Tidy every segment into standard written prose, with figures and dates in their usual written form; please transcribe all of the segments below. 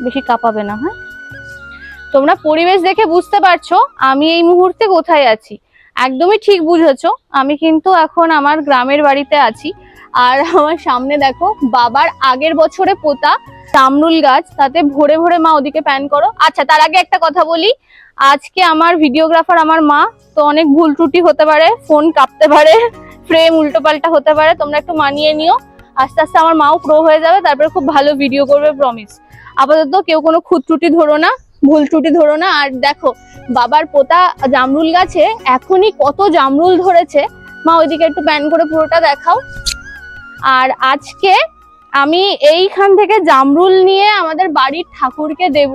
বেশি কাঁপাবে না। হ্যাঁ, তোমরা পরিবেশ দেখে বুঝতে পারছো আমি এই মুহূর্তে কোথায় আছি। একদমই ঠিক বুঝেছো, আমি কিন্তু এখন আমার গ্রামের বাড়িতে আছি। আর আমার সামনে দেখো বাবার আগের বছরে পোতা জামরুল গাছ, তাতে ভরে ভরে মা ওদিকে প্যান করো। আচ্ছা, তার আগে একটা কথা বলি, আজকে আমার ভিডিওগ্রাফার আমার মা, তো অনেক ভুল ত্রুটি হতে পারে, ফোন কাঁপতে পারে, ফ্রেম উল্টো পাল্টা হতে পারে, তোমরা একটু মানিয়ে নিও। আস্তে আস্তে আমার মাও প্রো হয়ে যাবে, তারপরে খুব ভালো ভিডিও করবে, প্রমিস। আপাতত কেউ কোনো খুঁত ত্রুটি ধরো না, ভুল ত্রুটি ধরো না। আর দেখো বাবার পোতা জামরুল গাছে এখনই কত জামরুল ধরেছে, মা ওইদিকে একটু প্যান করে পুরোটা দেখাও। আর আজকে আমি এইখান থেকে জামরুল নিয়ে আমাদের বাড়ির ঠাকুরকে দেব।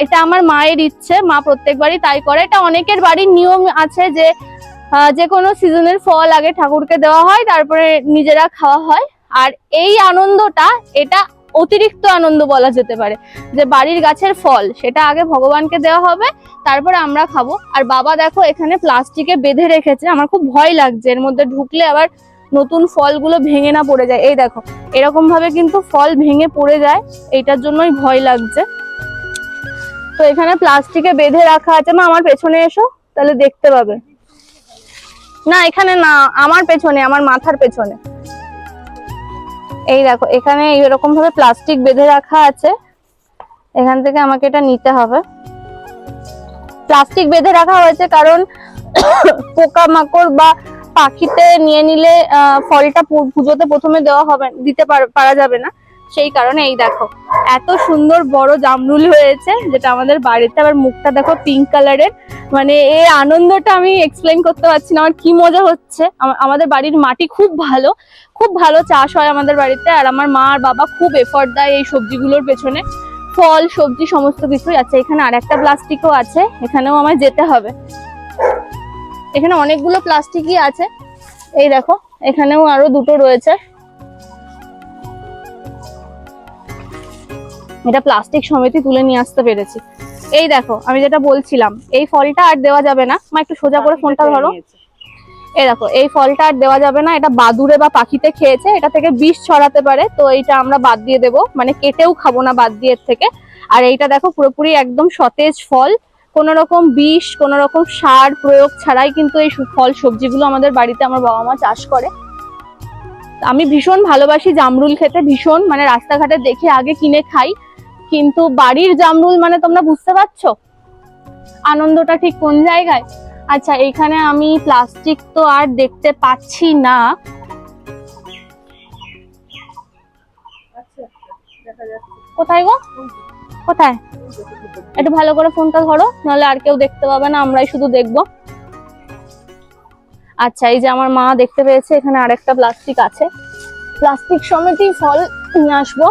এটা আমার মায়ের ইচ্ছে, মা প্রত্যেকবারই তাই করে। এটা অনেকের বাড়ির নিয়ম আছে যে যে কোনো সিজনের ফল আগে ঠাকুরকে দেওয়া হয়, তারপরে নিজেরা খাওয়া হয়। আর এই আনন্দটা, এটা অতিরিক্ত আনন্দ বলা যেতে পারে, যে বাড়ির গাছের ফল সেটা আগে ভগবানকে দেওয়া হবে, তারপরে আমরা খাবো। আর বাবা দেখো এখানে প্লাস্টিকে বেঁধে রেখেছে, আমার খুব ভয় লাগছে এর মধ্যে ঢুকলে আবার নতুন ফলগুলো ভেঙে না পড়ে যায়। এই দেখো এরকম ভাবে কিন্তু ফল ভেঙে পড়ে যায়, এইটার জন্যই ভয় লাগছে। তো এখানে প্লাস্টিকে বেঁধে রাখা আছে। মা আমার পেছনে এসো, তাহলে দেখতে পাবে। না এখানে না, আমার পেছনে, আমার মাথার পেছনে। এই দেখো এখানে এরকম ভাবে প্লাস্টিক বেঁধে রাখা আছে, এখান থেকে আমাকে এটা নিতে হবে। প্লাস্টিক বেঁধে রাখা হয়েছে কারণ পোকামাকড় বা পাখিতে নিয়ে নিলে ফলটা পুজোতে প্রথমে দেওয়া হবে, দিতে পারা যাবে না, সেই কারণে। এই দেখো এত সুন্দর বড় জামরুল হয়েছে, যেটা আমাদের বাড়িতে। আবার মুখটা দেখো পিঙ্ক কালারের, মানে এই আনন্দটা আমি এক্সপ্লেন করতে পারছি না, আমার কি মজা হচ্ছে। আমাদের বাড়ির মাটি খুব ভালো, খুব ভালো চাষ হয় আমাদের বাড়িতে। আর আমার মা আর বাবা খুব এফর্ট দেয় এই সবজিগুলোর পেছনে, ফল সবজি সমস্ত কিছুই আছে। এখানে আর একটা প্লাস্টিকও আছে, এখানেও আমায় যেতে হবে। এখানে অনেকগুলো প্লাস্টিকই আছে, এই দেখো এখানেও আরো দুটো রয়েছে। এটা প্লাস্টিক সমেতই তুলে নিয়ে আসতে পেরেছি। এই দেখো আমি যেটা বলছিলাম, এই ফলটা আর দেওয়া যাবে না। মা একটু সোজা করে ফোনটা ধরো। এই দেখো এই ফলটা আর দেওয়া যাবে না, এটা বাদুড়ে বা পাখিতে খেয়েছে, এটা থেকে বিষ ছড়াতে পারে, তো এইটা আমরা বাদ দিয়ে দেবো, মানে কেটেও খাবো না বাদ দিয়ে থেকে। আর এইটা দেখো পুরোপুরি একদম সতেজ ফল, কোন রকম বিষ, কোন রকম সার প্রয়োগ ছাড়াই কিন্তু এই ফল সবজিগুলো আমাদের বাড়িতে আমার বাবা মা চাষ করে। আমি ভীষণ ভালোবাসি জামরুল খেতে, ভীষণ, মানে রাস্তাঘাটে দেখে আগে কিনে খাই, কিন্তু বাড়ির জামরুল মানে তোমরা বুঝতে পারছো আনন্দটা ঠিক কোন জায়গায়। আচ্ছা এইখানে আমি প্লাস্টিক তো আর দেখতে পাচ্ছি না, কোথায় গো, কোথায়? একটু ভালো করে ফোনটা ধরো, নাহলে আর কেউ দেখতে পাবে না, আমরাই শুধু দেখবো। আচ্ছা এই যে আমার মা দেখতে পেয়েছে এখানে আরেকটা প্লাস্টিক আছে, প্লাস্টিক সমেতই ফল নিয়ে আসবো।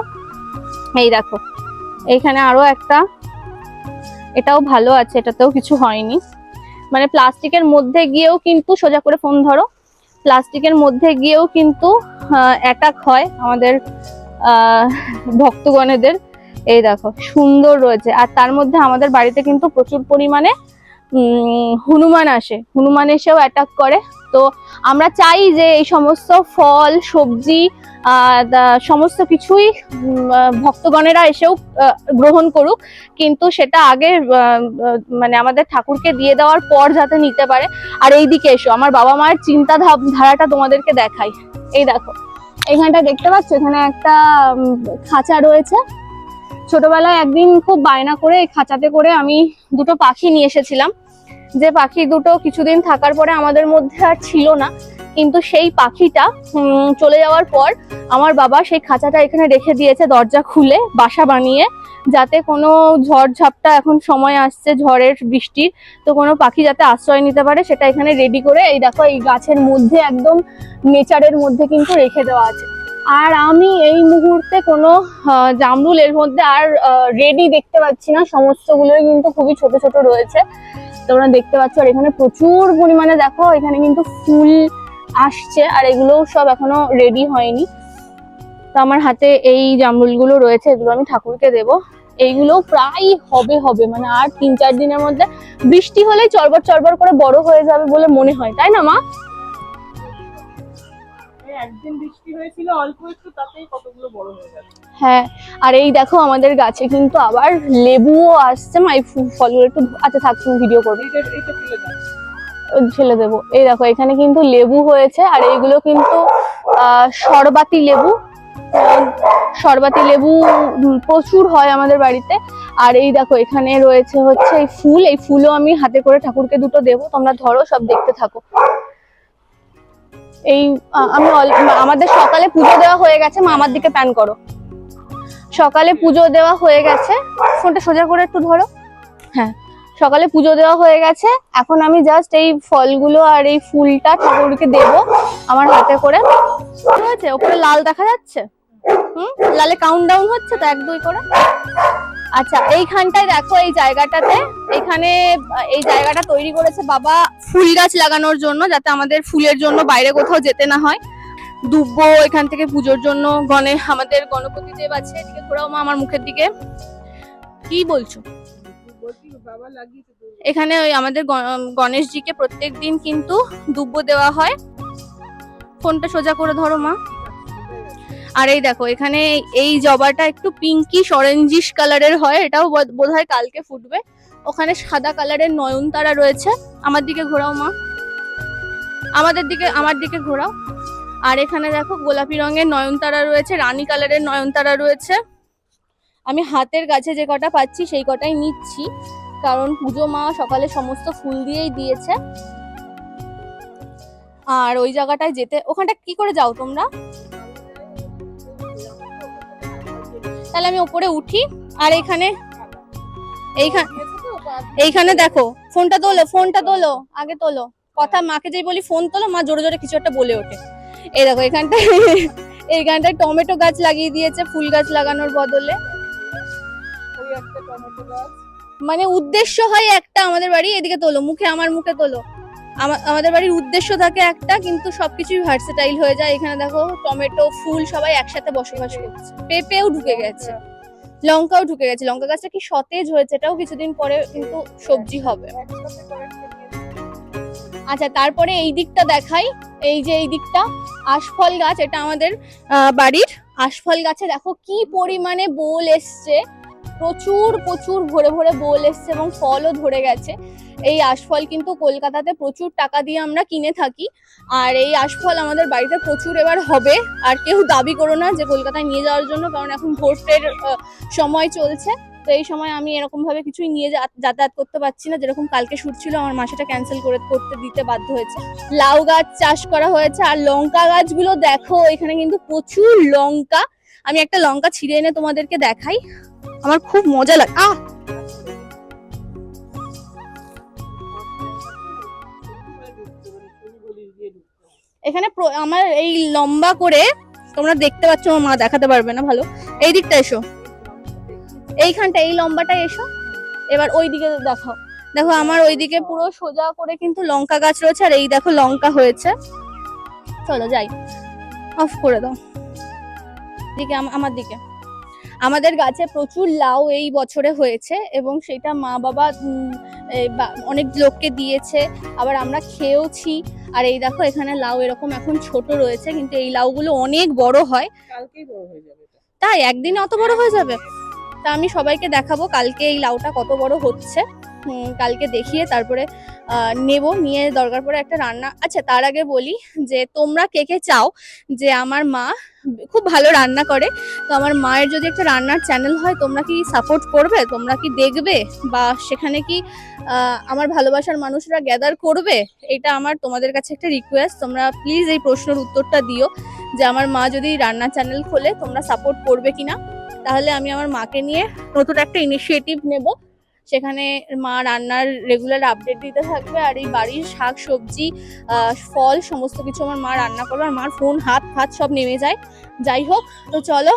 এই দেখো এইখানে আরো একটা, এটাও ভালো আছে, এটাতেও কিছু হয়নি। মানে প্লাস্টিকের মধ্যে গিয়েও কিন্তু, সোজা করে ফোন ধরো, প্লাস্টিকের মধ্যে গিয়েও কিন্তু অ্যাটাক হয় আমাদের ভক্তগণেদের। এই দেখো সুন্দর রয়েছে। আর তার মধ্যে আমাদের বাড়িতে কিন্তু প্রচুর পরিমাণে হনুমান আসে, হনুমান এসেও অ্যাটাক করে। তো আমরা চাই যে এই সমস্ত ফল সবজি সমস্ত কিছুই ভক্তগণেরা এসেও গ্রহণ করুক, কিন্তু সেটা আগে মানে আমাদের ঠাকুরকে দিয়ে দেওয়ার পর যাতে নিতে পারে। আর এইদিকে এসো, আমার বাবা মায়ের চিন্তা ধারাটা তোমাদেরকে দেখাই। এই দেখো এখানটা দেখতে পাচ্ছ, এখানে একটা খাঁচা রয়েছে। ছোটবেলায় একদিন খুব বায়না করে এই খাঁচাতে করে আমি দুটো পাখি নিয়ে এসেছিলাম, যে পাখি দুটো কিছুদিন থাকার পরে আমাদের মধ্যে আর ছিল না, কিন্তু সেই পাখিটা চলে যাওয়ার পর আমার বাবা সেই খাঁচাটা এখানে রেখে দিয়েছে, দরজা খুলে বাসা বানিয়ে, যাতে কোনো ঝড় ঝাপটা, এখন সময় আসছে ঝড়ের বৃষ্টির, তো কোনো পাখি যাতে আশ্রয় নিতে পারে সেটা এখানে রেডি করে, এই দেখো এই গাছের মধ্যে একদম নেচারের মধ্যে কিন্তু রেখে দেওয়া আছে। আর আমি এই মুহূর্তে কোনো জামরুল এর মধ্যে আর রেডি দেখতে পাচ্ছি না, সমস্ত গুলোই কিন্তু খুবই ছোট ছোট রয়েছে, তোমরা দেখতে পাচ্ছ। আর এখানে প্রচুর পরিমাণে দেখো এখানে কিন্তু ফুল আসছে, আর এগুলো সব এখনো রেডি হয়নি। তো আমার হাতে এই জামরুলগুলো রয়েছে, এগুলো আমি ঠাকুরকে দেব। এইগুলো প্রায় হবে মানে আর 3-4 দিনের মধ্যে, বৃষ্টি হলেই চড়বড় চড়বড় করে বড় হয়ে যাবে বলে মনে হয়, তাই না মা? একদিন বৃষ্টি হয়েছিল অল্প একটু, তাতেই কতগুলো বড় হয়ে গেছে। হ্যাঁ, আর এই দেখো আমাদের গাছে কিন্তু আবার লেবুও আসছে। মা এই ফলগুলো একটু, আচ্ছা থাক, তুমি ভিডিও করবে, এইটা ফেলে দাও। ছেলে দেবো। এই দেখো এখানে কিন্তু লেবু হয়েছে, আর এইগুলো কিন্তু শরবাতি লেবু। শরবাতি লেবু প্রচুর হয় আমাদের বাড়িতে। আর এই দেখো এখানে রয়েছে হচ্ছে এই ফুল, এই ফুলও আমি হাতে করে ঠাকুরকে দুটো দেবো। তোমরা ধরো, সব দেখতে থাকো। এই আমি আমাদের সকালে পুজো দেওয়া হয়ে গেছে। মা আমার দিকে প্যান করো। সকালে পুজো দেওয়া হয়ে গেছে। ফোনটা সোজা করে একটু ধরো। হ্যাঁ, সকালে পুজো দেওয়া হয়ে গেছে। এখন আমি জাস্ট এই ফলগুলো আর এই ফুলটা ঠাকুরকে দেব আমার হাতে করে। ঠিক আছে, ওপরে লাল দেখা যাচ্ছে। লালে কাউন্টডাউন হচ্ছে তো 1 2 করে। আচ্ছা, এইখানটায় দেখো, এই জায়গাটাতে, এখানে এই জায়গাটা তৈরি করেছে বাবা ফুল গাছ লাগানোর জন্য, যাতে আমাদের ফুলের জন্য বাইরে কোথাও যেতে না হয়। দুব্বো এখান থেকে পুজোর জন্য, আমাদের গণপতি দেব আছে। এদিকে ঘোরাও মা আমার মুখের দিকে। কি বলছো? এখানে ওই আমাদের গণেশজিকে প্রত্যেকদিন কিন্তু দুব্বো দেওয়া হয়। ফোনটা সোজা করে ধরো মা। আর এই দেখো এখানে এই জবাটা একটু পিঙ্কিশ অরেঞ্জিশ কালারের হয়, এটাও বোধহয় কালকে ফুটবে। ওখানে সাদা কালারের নয়নতারা রয়েছে। আমার দিকে ঘোরাও মা, আমার দিকে ঘোরাও। আর এখানে দেখো গোলাপি রঙের নয়নতারা রয়েছে, রানী কালারের নয়নতারা রয়েছে। আমি হাতের কাছে যে কটা পাচ্ছি সেই কটাই নিচ্ছি, কারণ পুজো মা সকালে সমস্ত ফুল দিয়েই দিয়েছে। আর ওই জায়গাটায় যেতে, ওখানটা কি করে যাও তোমরা? তাহলে আমি উপরে উঠি। আর এইখানে দেখো, ফোনটা তোলো আগে তোলো। কথা মাকে যেই বলি ফোন তোলো, মা জোরে জোরে কিছু একটা বলে ওঠে। এই দেখো এইখানটায় টমেটো গাছ লাগিয়ে দিয়েছে ফুল গাছ লাগানোর বদলে। মানে উদ্দেশ্য হয় একটা আমাদের বাড়ি, এদিকে তোলো, আমার মুখে তোলো। আমাদের বাড়ির উদ্দেশ্য থাকে একটা, কিন্তু সবকিছুই ভার্সেটাইল হয়ে যায়। এখানে দেখো টমেটো ফুল সবাই একসাথে বসবাস করছে। পেঁপেও ঢুকে গেছে, লঙ্কাও ঢুকে গেছে। লঙ্কা গাছটা কি সতেজ হয়েছে, এটাও কিছুদিন পরে কিন্তু সবজি হবে। আচ্ছা, তারপরে এই দিকটা দেখাই। এই যে এই দিকটা আশফল গাছ, এটা আমাদের বাড়ির আশফল গাছে দেখো কি পরিমাণে বোল এসছে। প্রচুর প্রচুর ভরে ভরে বোল এসছে এবং ফলও ধরে গেছে। এই আশফল কিন্তু কলকাতাতে প্রচুর টাকা দিয়ে আমরা কিনে থাকি। আর এই আশফল আমাদের বাড়িতে প্রচুর এবার হবে। আর কেউ দাবি করো না যে কলকাতায় নিয়ে যাওয়ার জন্য, কারণ এখন ভোটের সময় চলছে। তো এই সময় আমি এরকম ভাবে কিছুই নিয়ে যাতায়াত করতে পারছি না। যেরকম কালকে শুট ছিল, আমার মা সেটা ক্যান্সেল করতে দিতে বাধ্য হয়েছে। লাউ গাছ চাষ করা হয়েছে। আর লঙ্কা গাছগুলো দেখো, এখানে কিন্তু প্রচুর লঙ্কা। আমি একটা লঙ্কা ছিঁড়ে এনে তোমাদেরকে দেখাই, আমার খুব মজা লাগে। এখানে আমার এই লম্বা করে, তোমরা দেখতে পাচ্ছ, আমার মা দেখাতে পারবে না ভালো। এই দিকটা এসো, এইখানটা এই লম্বাটা এসো। এবার ওই দিকে দেখাও। দেখো আমার ওইদিকে পুরো সোজা করে কিন্তু লঙ্কা গাছ রয়েছে। আর এই দেখো লঙ্কা হয়েছে। চলো যাই, অফ করে দাও। দিকে আমার দিকে। আমাদের গাছে প্রচুর লাউ এই বছরে হয়েছে, এবং সেটা মা বাবা অনেক লোককে দিয়েছে, আবার আমরা খেয়েওছি। আর এই দেখো এখানে লাউ এরকম এখন ছোট রয়েছে, কিন্তু এই লাউগুলো অনেক বড় হয়। কালকেই বড় হয়ে যাবে। তাই একদিনে অত বড় হয়ে যাবে? তা আমি সবাইকে দেখাবো কালকে এই লাউটা কত বড় হচ্ছে। কালকে দেখিয়ে তারপরে নিয়ে দরকার পড়ে একটা রান্না। আচ্ছা, তার আগে বলি যে তোমরা কে কে চাও যে আমার মা খুব ভালো রান্না করে, তো আমার মায়ের যদি একটা রান্নার চ্যানেল হয়, তোমরা কি সাপোর্ট করবে? তোমরা কি দেখবে? বা সেখানে কি আমার ভালোবাসার মানুষরা গ্যাদার করবে? এটা আমার তোমাদের কাছে একটা রিকোয়েস্ট। তোমরা প্লিজ এই প্রশ্নের উত্তরটা দিও যে আমার মা যদি রান্নার চ্যানেল খোলে তোমরা সাপোর্ট করবে কিনা। তাহলে আমি আমার মাকে নিয়ে নতুন একটা ইনিশিয়েটিভ নেব, সেখানে মা রান্নার রেগুলার আপডেট দিতে থাকবে। আর এই বাড়ির শাক সবজি ফল সমস্ত কিছু আমার মা রান্না করবে। আর মার ফোন হাত সব নেমে যায়। যাই হোক, তো চলো।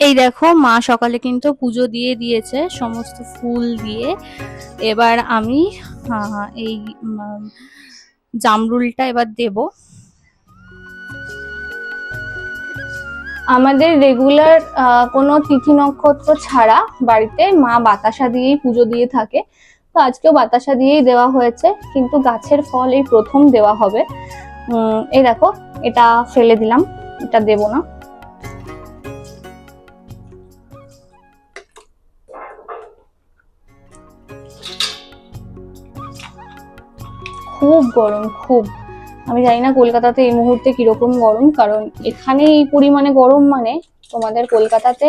এই দেখো মা সকালে কিন্তু পুজো দিয়ে দিয়েছে সমস্ত ফুল দিয়ে। এবার আমি এই জামরুলটা এবার দেব। আমাদের রেগুলার কোনো তিথি নক্ষত্র ছাড়া বাড়িতে মা বাতাসা দিয়েই পুজো দিয়ে থাকে। তো আজকেও বাতাসা দিয়েই দেওয়া হয়েছে, কিন্তু গাছের ফল এই প্রথম দেওয়া হবে। এই দেখো, এটা ফেলে দিলাম, এটা দেব না। খুব গরম, খুব। আমি জানি না কলকাতাতে এই মুহূর্তে কিরকম গরম, কারণ এখানে এই পরিমাণে গরম মানে তোমাদের কলকাতাতে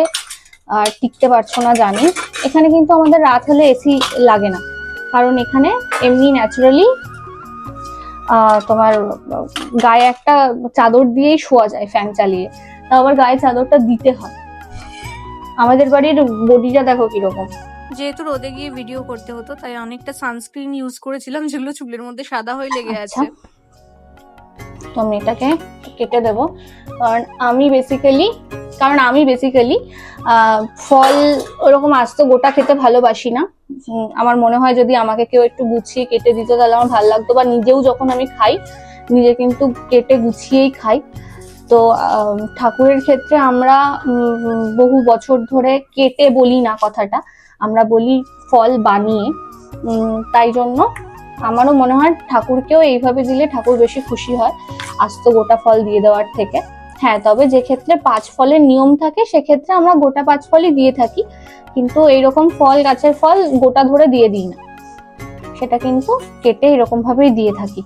আর টিকতে পারছো না জানি। এখানে কিন্তু আমাদের রাত হলে এসি লাগে না, কারণ এখানে এমনি ন্যাচারালি তোমার গায়ে একটা চাদর দিয়েই শোয়া যায় ফ্যান চালিয়ে, তাও আবার গায়ে চাদরটা দিতে হয়। আমাদের বাড়ির বডিটা দেখো কিরকম। যেহেতু রোদে গিয়ে ভিডিও করতে হতো তাই অনেকটা সানস্ক্রিন ইউজ করেছিলাম, যেগুলো চুলের মধ্যে সাদা হয়ে লেগে আচ্ছা, আছে। তো আমি এটাকে কেটে দেব। কারণ আমি বেসিক্যালি ফল ওরকম আস্ত গোটা খেতে ভালোবাসি না। আমার মনে হয় যদি আমাকে কেউ একটু গুছিয়ে কেটে দিত তাহলে আমার ভালো লাগতো, বা নিজেও যখন আমি খাই নিজে কিন্তু কেটে গুছিয়েই খাই। তো ঠাকুরের ক্ষেত্রে আমরা বহু বছর ধরে কেটে বলি না কথাটা, আমরা বলি ফল বানিয়ে। তাই জন্য আমারও মনে হয় ঠাকুরকেও এইভাবে দিলে ঠাকুর বেশি খুশি হয় আস্ত গোটা ফল দিয়ে দেওয়ার থেকে। হ্যাঁ, তবে যে ক্ষেত্রে 5 ফলের নিয়ম থাকে সেক্ষেত্রে আমরা গোটা 5 ফলই দিয়ে থাকি, কিন্তু এইরকম ফল, গাছের ফল গোটা ধরে দিয়ে দিই না, সেটা কিন্তু কেটে এরকম ভাবেই দিয়ে থাকি।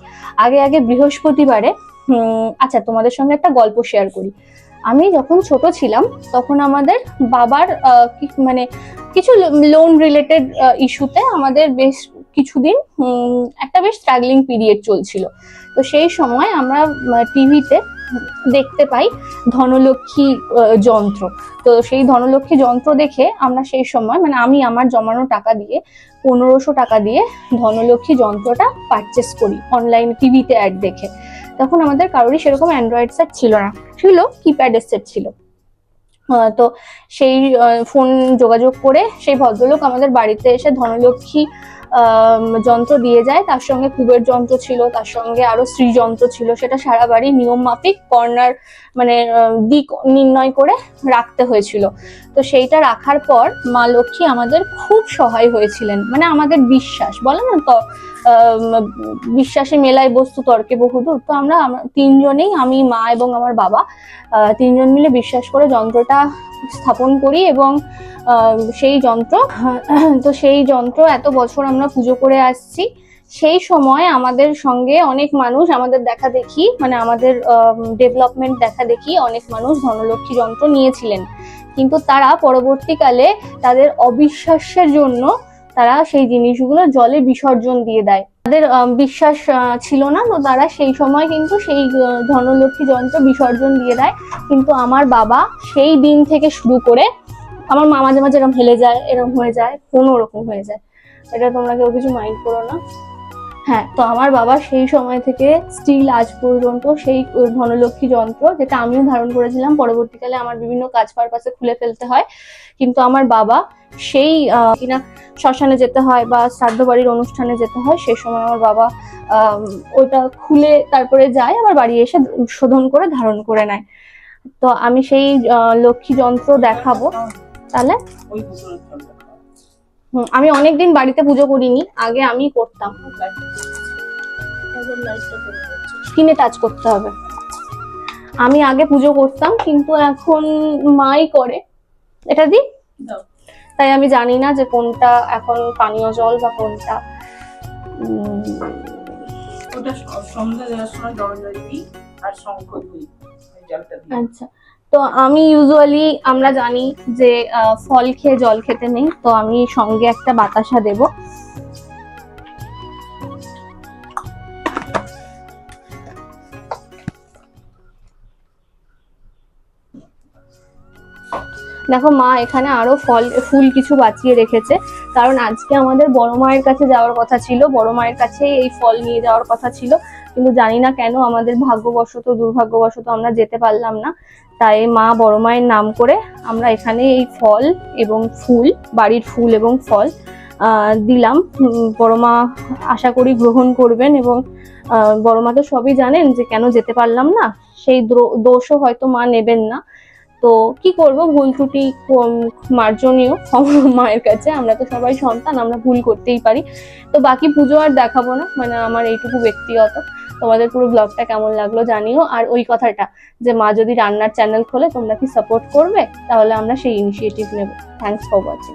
আগে বৃহস্পতিবারে আচ্ছা, তোমাদের সঙ্গে একটা গল্প শেয়ার করি। আমি যখন ছোট ছিলাম তখন আমাদের বাবার মানে কিছু লোন রিলেটেড ইস্যুতে আমাদের বেশ কিছুদিন একটা বেশ স্ট্রাগলিং পিরিয়ড চলছিল। তো সেই সময় আমরা টিভিতে দেখতে পাই ধনলক্ষ্মী যন্ত্র। তো সেই ধনলক্ষ্মী যন্ত্র দেখে আমরা সেই সময়, মানে আমি আমার জমানো টাকা দিয়ে 1500 টাকা দিয়ে ধনলক্ষ্মী যন্ত্রটা পারচেস করি অনলাইন টিভিতে অ্যাড দেখে। তখন আমাদের কারোরই সেরকম অ্যান্ড্রয়েড সেট ছিল না, ছিল কিপ্যাডের সেট ছিল। তো সেই ফোন যোগাযোগ করে সেই ভদ্রলোক আমাদের বাড়িতে এসে ধনলক্ষ্মী যন্ত্র দিয়ে যায়। তার সঙ্গে কুবের যন্ত্র ছিল, তার সঙ্গে আরো শ্রী যন্ত্র ছিল। সেটা সারা বাড়ি নিয়ম মাফিক কর্নার মানে দিক নির্ণয় করে রাখতে হয়েছিল। তো সেইটা রাখার পর মা লক্ষ্মী আমাদের খুব সহায় হয়েছিলেন, মানে আমাদের বিশ্বাস বলে না তো, বিশ্বাসে মেলায় বস্তু তর্কে বহুদূর। তো আমরা তিনজনেই, আমি, মা এবং আমার বাবা, তিনজন মিলে বিশ্বাস করে যন্ত্রটা স্থাপন করি। এবং সেই যন্ত্র এত বছর আমরা পুজো করে আসছি। সেই সময় আমাদের সঙ্গে অনেক মানুষ, আমাদের দেখা দেখি, মানে আমাদের ডেভেলপমেন্ট দেখা দেখি অনেক মানুষ ধনলক্ষ্মী যন্ত্র নিয়েছিলেন, কিন্তু তারা পরবর্তীকালে তাদের অবিশ্বাসের জন্য তারা সেই জিনিসগুলো জলে বিসর্জন দিয়ে দেয়। তাদের বিশ্বাস ছিল না, তো তারা সেই সময় কিন্তু সেই ধনলক্ষ্মী যন্ত্র বিসর্জন দিয়ে দেয়। কিন্তু আমার বাবা সেই দিন থেকে শুরু করে, আমার মা মাঝে মাঝে এরকম হেলে যায়, এরকম হয়ে যায়, কোনো রকম হয়ে যায়, এটা তোমরা কেউ কিছু মাইন্ড করো না। হ্যাঁ, তো আমার বাবা সেই সময় থেকে স্টিল আজ পর্যন্ত সেই ধনলক্ষ্মী যন্ত্র, যেটা আমিও ধারণ করেছিলাম, পরবর্তীকালে আমার বিভিন্ন কাজ পারপাসে খুলে ফেলতে হয়, কিন্তু আমার বাবা সেই কিনা শ্মশানে যেতে হয় বা শ্রাদ্ধ বাড়ির অনুষ্ঠানে যেতে হয়, সেই সময় আমার বাবা ওইটা খুলে তারপরে যায়, আবার বাড়ি এসে শোধন করে ধারণ করে নেয়। তো আমি সেই লক্ষ্মী যন্ত্র দেখাবো তাহলে। আমি অনেকদিন বাড়িতে পুজো করিনি, আগে আমি করতাম। স্ক্রিনে টাচ করতে হবে। আমি আগে পুজো করতাম, কিন্তু এখন মাই করে। এটা দি, তাই আমি জানি না যে কোনটা এখন পানীয় জল বা কোনটা। আচ্ছা, তো আমি ইউজুয়ালি, আমরা জানি যে ফল খেয়ে জল খেতে নেই, তো আমি সঙ্গে একটা বাতাসা দেব। দেখো, মা এখানে আরো ফুল কিছু বাঁচিয়ে রেখেছে, কারণ আজকে আমাদের বড় মায়ের কাছে যাওয়ার কথা ছিল, বড় মায়ের কাছে এই ফল নিয়ে যাওয়ার কথা ছিল, কিন্তু জানি না কেন আমাদের ভাগ্যবশত দুর্ভাগ্যবশত আমরা যেতে পারলাম না। তাই মা বড় মায়ের নাম করে আমরা এখানে এই ফল এবং ফুল, বাড়ির ফুল এবং ফল দিলাম। বড় মা আশা করি গ্রহণ করবেন, এবং বড় মা তো সবই জানেন যে কেন যেতে পারলাম না, সেই দোষও হয়তো মা নেবেন না। তো কি করব, ভুল ত্রুটি মার্জনীয় মায়ের কাছে, আমরা তো সবাই সন্তান, আমরা ভুল করতেই পারি। তো বাকি পুজো আর দেখাবো না, মানে আমার এইটুকু ব্যক্তিগত। তোমাদের পুরো ব্লগটা কেমন লাগলো জানিও। আর ওই কথাটা যে মা যদি রান্নার চ্যানেল খোলে তোমরা কি সাপোর্ট করবে, তাহলে আমরা সেই ইনিশিয়েটিভ নেব। Thanks for watching.